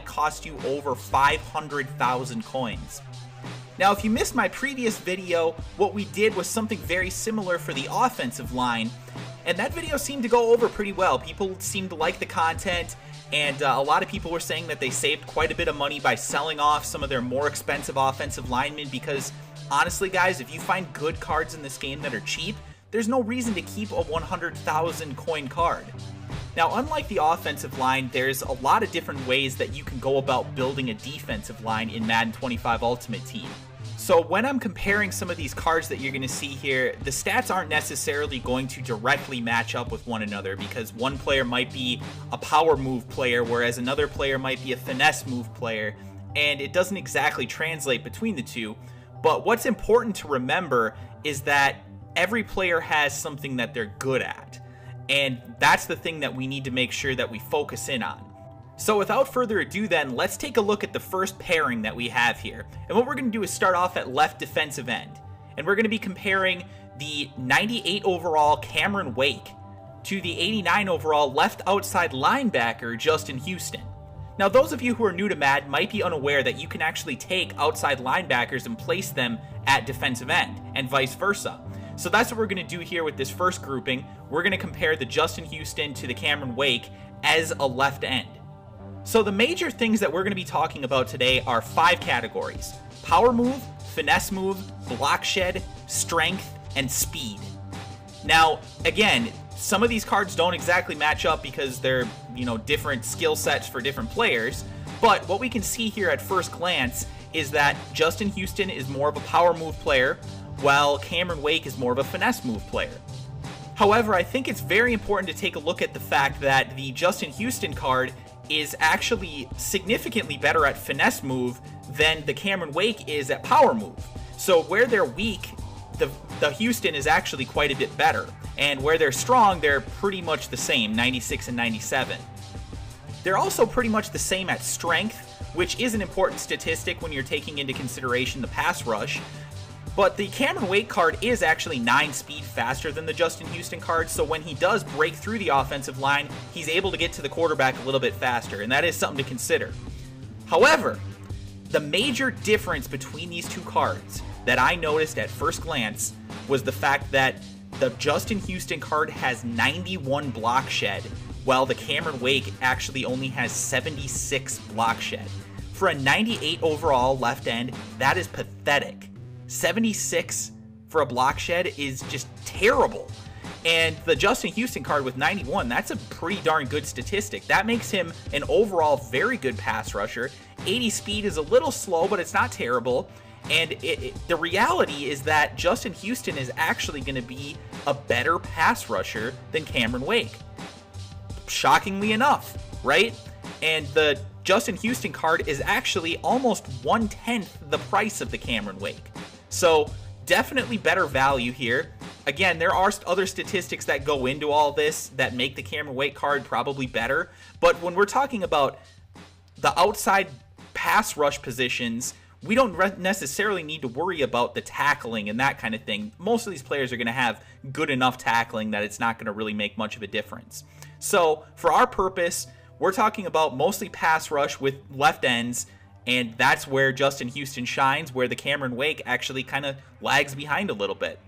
might cost you over 500,000 coins. Now, if you missed my previous video, what we did was something very similar for the offensive line, and that video seemed to go over pretty well. People seemed to like the content, and a lot of people were saying that they saved quite a bit of money by selling off some of their more expensive offensive linemen because, honestly guys, if you find good cards in this game that are cheap, there's no reason to keep a 100,000 coin card. Now, unlike the offensive line, there's a lot of different ways that you can go about building a defensive line in Madden 25 Ultimate Team. So when I'm comparing some of these cards that you're going to see here, the stats aren't necessarily going to directly match up with one another because one player might be a power move player, whereas another player might be a finesse move player, and it doesn't exactly translate between the two. But what's important to remember is that every player has something that they're good at. And that's the thing that we need to make sure that we focus in on. So without further ado then, let's take a look at the first pairing that we have here. And what we're going to do is start off at left defensive end. And we're going to be comparing the 98 overall Cameron Wake to the 89 overall left outside linebacker Justin Houston. Now, those of you who are new to Madden might be unaware that you can actually take outside linebackers and place them at defensive end, and vice versa. So that's what we're going to do here with this first grouping. We're going to compare the Justin Houston to the Cameron Wake as a left end. So the major things that we're going to be talking about today are 5 categories: power move, finesse move, block shed, strength, and speed. Now, again, some of these cards don't exactly match up because they're, different skill sets for different players. But what we can see here at first glance is that Justin Houston is more of a power move player, while Cameron Wake is more of a finesse move player. However, I think it's very important to take a look at the fact that the Justin Houston card is actually significantly better at finesse move than the Cameron Wake is at power move. So where they're weak, the Houston is actually quite a bit better. And where they're strong, they're pretty much the same, 96 and 97. They're also pretty much the same at strength, which is an important statistic when you're taking into consideration the pass rush. But the Cameron Wake card is actually 9 speed faster than the Justin Houston card, so when he does break through the offensive line, he's able to get to the quarterback a little bit faster, and that is something to consider. However, the major difference between these two cards that I noticed at first glance was the fact that the Justin Houston card has 91 block shed, while the Cameron Wake actually only has 76 block shed. For a 98 overall left end, that is pathetic. 76 for a block shed is just terrible. And the Justin Houston card with 91, that's a pretty darn good statistic. That makes him an overall very good pass rusher. 80 speed is a little slow, but it's not terrible. And the reality is that Justin Houston is actually going to be a better pass rusher than Cameron Wake. Shockingly enough, right? And the Justin Houston card is actually almost 1/10 the price of the Cameron Wake. So definitely better value here. Again, there are other statistics that go into all this that make the Cameron Wake card probably better. But when we're talking about the outside pass rush positions, we don't necessarily need to worry about the tackling and that kind of thing. Most of these players are going to have good enough tackling that it's not going to really make much of a difference. So for our purpose, we're talking about mostly pass rush with left ends, and that's where Justin Houston shines, where the Cameron Wake actually kind of lags behind a little bit.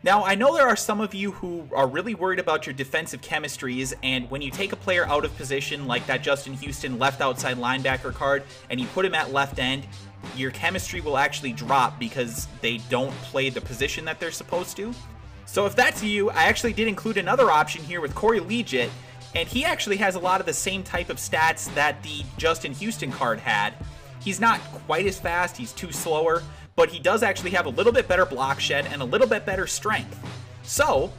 Now, I know there are some of you who are really worried about your defensive chemistries, and when you take a player out of position like that Justin Houston left outside linebacker card and you put him at left end, your chemistry will actually drop because they don't play the position that they're supposed to. So if that's you, I actually did include another option here with Corey Legit, and he actually has a lot of the same type of stats that the Justin Houston card had. He's not quite as fast, he's too slower, but he does actually have a little bit better block shed and a little bit better strength. So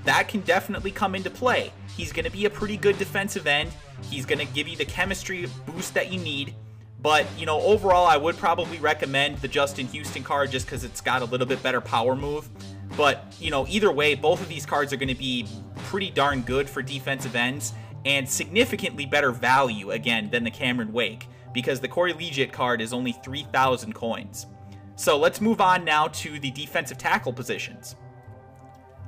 that can definitely come into play. He's going to be a pretty good defensive end. He's going to give you the chemistry boost that you need. But, overall, I would probably recommend the Justin Houston card just because it's got a little bit better power move. But, either way, both of these cards are going to be pretty darn good for defensive ends and significantly better value, again, than the Cameron Wake, because the Corey Legit card is only 3,000 coins. So let's move on now to the defensive tackle positions.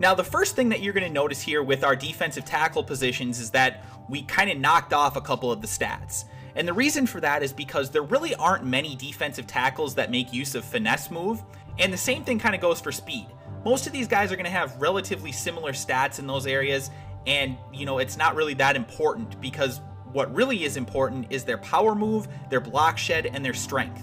Now, the first thing that you're going to notice here with our defensive tackle positions is that we kind of knocked off a couple of the stats. And the reason for that is because there really aren't many defensive tackles that make use of finesse move, and the same thing kind of goes for speed. Most of these guys are going to have relatively similar stats in those areas, and it's not really that important, because what really is important is their power move, their block shed, and their strength.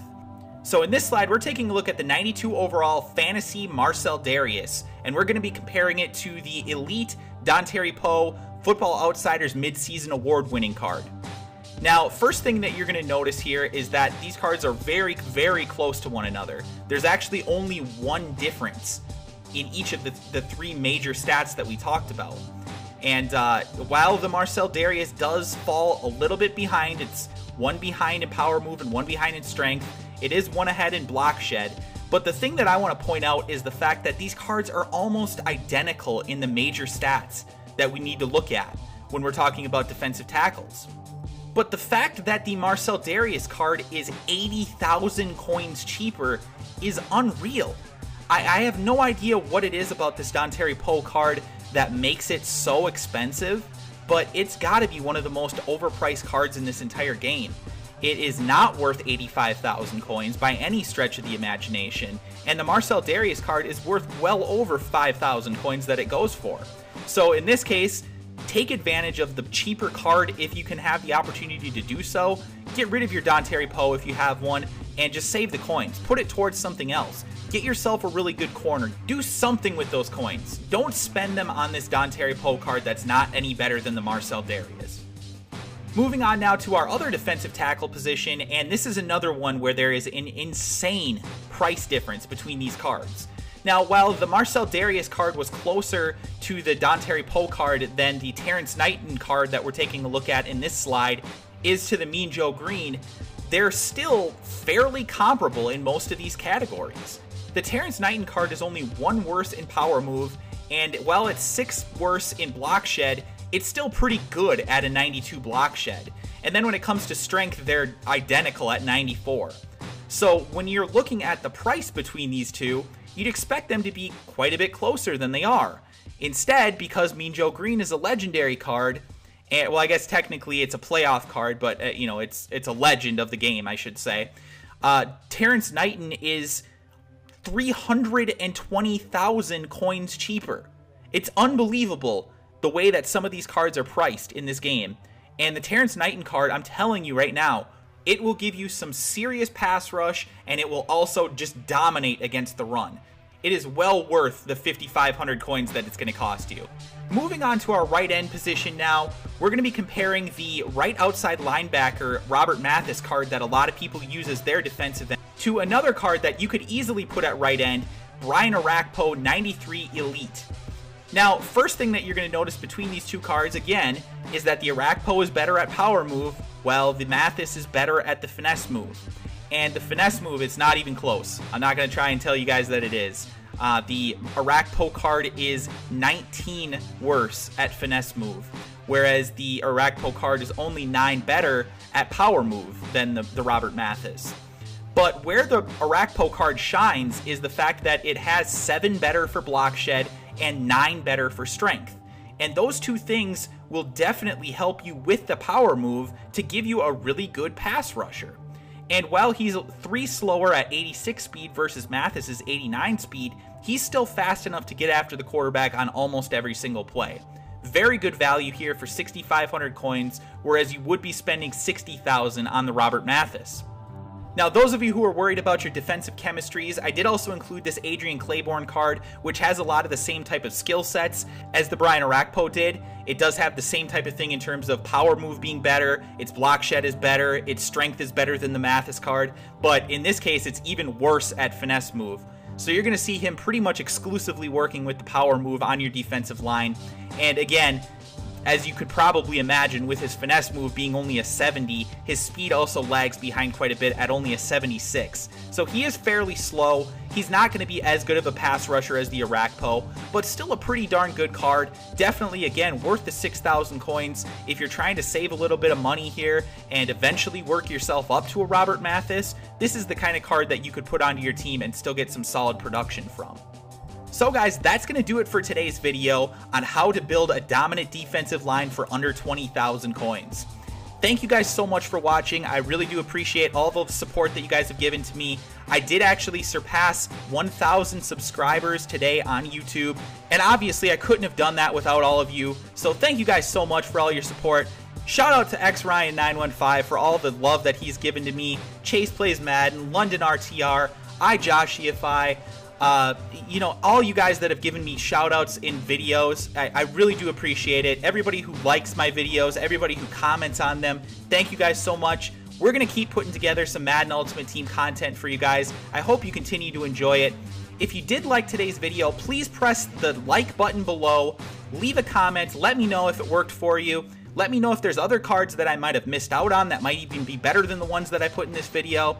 So in this slide, we're taking a look at the 92 overall fantasy Marcell Dareus, and we're going to be comparing it to the elite Dontari Poe Football Outsiders midseason award winning card. Now, first thing that you're going to notice here is that these cards are very, very close to one another. There's actually only one difference in each of the three major stats that we talked about. And while the Marcell Dareus does fall a little bit behind, it's one behind in power move and one behind in strength. It is one ahead in block shed. But the thing that I want to point out is the fact that these cards are almost identical in the major stats that we need to look at when we're talking about defensive tackles. But the fact that the Marcell Dareus card is 80,000 coins cheaper is unreal. I have no idea what it is about this Dontari Poe card that makes it so expensive, but it's got to be one of the most overpriced cards in this entire game. It is not worth 85,000 coins by any stretch of the imagination, and the Marcell Dareus card is worth well over 5,000 coins that it goes for. So in this case, take advantage of the cheaper card if you can have the opportunity to do so. Get rid of your Dontari Poe if you have one, and just save the coins. Put it towards something else. Get yourself a really good corner. Do something with those coins. Don't spend them on this Dontari Poe card that's not any better than the Marcell Dareus. Moving on now to our other defensive tackle position, and this is another one where there is an insane price difference between these cards. Now, while the Marcell Dareus card was closer to the Dontari Poe card than the Terrence Knighton card that we're taking a look at in this slide is to the Mean Joe Green, they're still fairly comparable in most of these categories. The Terrence Knighton card is only one worse in power move, and while it's 6 worse in block shed, it's still pretty good at a 92 block shed. And then when it comes to strength, they're identical at 94. So when you're looking at the price between these two, you'd expect them to be quite a bit closer than they are. Instead, because Mean Joe Green is a legendary card, and well, I guess technically it's a playoff card, but it's a legend of the game, I should say. Terrence Knighton is 320,000 coins cheaper. It's unbelievable the way that some of these cards are priced in this game. And the Terrence Knighton card, I'm telling you right now, it will give you some serious pass rush, and it will also just dominate against the run. It is well worth the 5,500 coins that it's going to cost you. Moving on to our right end position now, we're going to be comparing the right outside linebacker Robert Mathis card that a lot of people use as their defensive end to another card that you could easily put at right end, Brian Orakpo 93 Elite. Now, first thing that you're going to notice between these two cards, again, is that the Orakpo is better at power move, while the Mathis is better at the finesse move. And the finesse move, it's not even close. I'm not going to try and tell you guys that it is. The Orakpo card is 19 worse at finesse move, whereas the Orakpo card is only 9 better at power move than the Robert Mathis. But where the Orakpo card shines is the fact that it has 7 better for block shed and 9 better for strength. And those two things will definitely help you with the power move to give you a really good pass rusher. And while he's 3 slower at 86 speed versus Mathis's 89 speed, he's still fast enough to get after the quarterback on almost every single play. Very good value here for 6,500 coins, whereas you would be spending 60,000 on the Robert Mathis. Now, those of you who are worried about your defensive chemistries, I did also include this Adrian Claiborne card, which has a lot of the same type of skill sets as the Brian Orakpo did. It does have the same type of thing in terms of power move being better, its block shed is better, its strength is better than the Mathis card, but in this case, it's even worse at finesse move. So you're going to see him pretty much exclusively working with the power move on your defensive line. And again, as you could probably imagine, with his finesse move being only a 70, his speed also lags behind quite a bit at only a 76. So he is fairly slow. He's not going to be as good of a pass rusher as the Orakpo, but still a pretty darn good card. Definitely, again, worth the 6,000 coins if you're trying to save a little bit of money here and eventually work yourself up to a Robert Mathis. This is the kind of card that you could put onto your team and still get some solid production from. So guys, that's going to do it for today's video on how to build a dominant defensive line for under 20,000 coins. Thank you guys so much for watching. I really do appreciate all the support that you guys have given to me. I did actually surpass 1,000 subscribers today on YouTube, and obviously I couldn't have done that without all of you. So thank you guys so much for all your support. Shout out to XRyan915 for all the love that he's given to me. Chase Plays Madden, London RTR, iJoshify, you know, all you guys that have given me shout outs in videos. I really do appreciate it. Everybody who likes my videos, everybody who comments on them, thank you guys so much. We're going to keep putting together some Madden Ultimate Team content for you guys. I hope you continue to enjoy it. If you did like today's video, please press the like button below, leave a comment, let me know if it worked for you. Let me know if there's other cards that I might have missed out on that might even be better than the ones that I put in this video.